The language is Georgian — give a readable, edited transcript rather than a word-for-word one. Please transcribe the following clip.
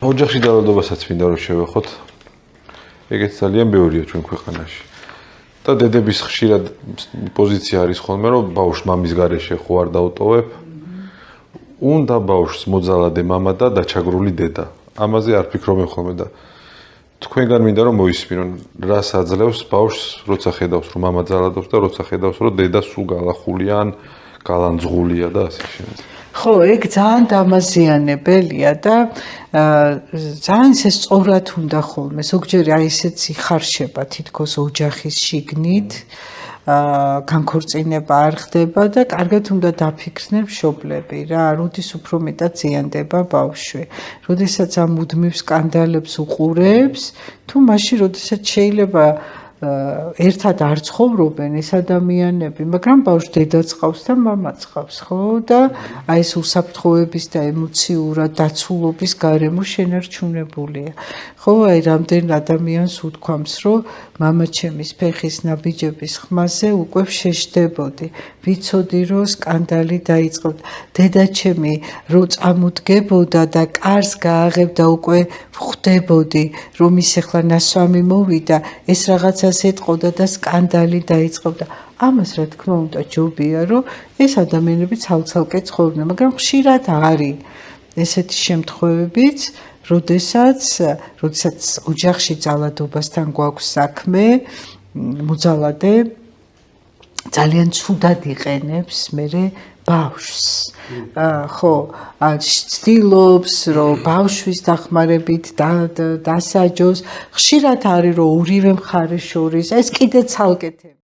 ოჯახში ძალადობასაც მინდა რომ შევეხოთ. ეგეც ძალიან ბევრია ჩვენ ქვეყანაში. და დედების ხშირად პოზიცია არის ხოლმე რომ ბავშვს მამის გარეშე ხო არ დაუტოვებ. უნდა ბავშვს მოძალადე მამა და დაჩაგრული დედა. ამაზე არ ფიქრობენ ხოლმე და თქვენგან მინდა რომ მოისმინონ, რას აძლევს ბავშვს, როცა ხედავს რომ მამა ძალადობს და როცა ხედავს რომ დედა სულ გალახულია ან გალანძღულია და ასე შემდეგ. ხო, ეგ ძალიან დამაზიანებელია და ძალიან ეს სწორად უნდა ხოლმე. ზოგჯერ აი ესეც იხარშება თითქოს ოჯახის შიგნით. განქორწინება არ ხდება და კარგად უნდა დაფიქრდნენ მშობლები რა, როდის უფრო მეტად ზიანდება ბავშვი. როდესაც ამ მუდმივ სკანდალებს უყურებს, თუ მაშინ როდესაც შეიძლება ერთად არ ცხოვრობენ ეს ადამიანები, მაგრამ ბავშვი დედაც ყავს და მამაც ყავს, ხო? და აი ეს უსაფრთხოების და ემოციურად დაცულობის გარემო შენარჩუნებულია. ხო, აი რამდენ ადამიანს უთქვამს, რომ მამაჩემის ფეხის ნაბიჯების ხმაზე უკვე შეშდებოდი. ვიცოდი, რომ სკანდალი დაიწყებდა. დედაჩემი რო წამოდგებოდა და კარს გააღებდა უკვე ხვდებოდი, რომ ის ახლა ნასვამი მოვიდა, ეს რაღაცას ეტყოდა და სკანდალი დაიწყებდა. ამას რა თქმა უნდა ჯობია, რომ ეს ადამიანები ცალ-ცალკე ცხოვრობდნენ, მაგრამ ხშირად არის ესეთი შემთხვევებიც, როდესაც ოჯახში ძალადობასთან გვაქვს საქმე, მოძალადე ძალიან ცუდად იყენებს მერე ბავშვს. ხო, ცდილობს, რომ ბავშვის დახმარებით დასაჯოს. ხშირად არის, რომ ორივე მხარეს შორის ეს კიდე ცალკე თემა.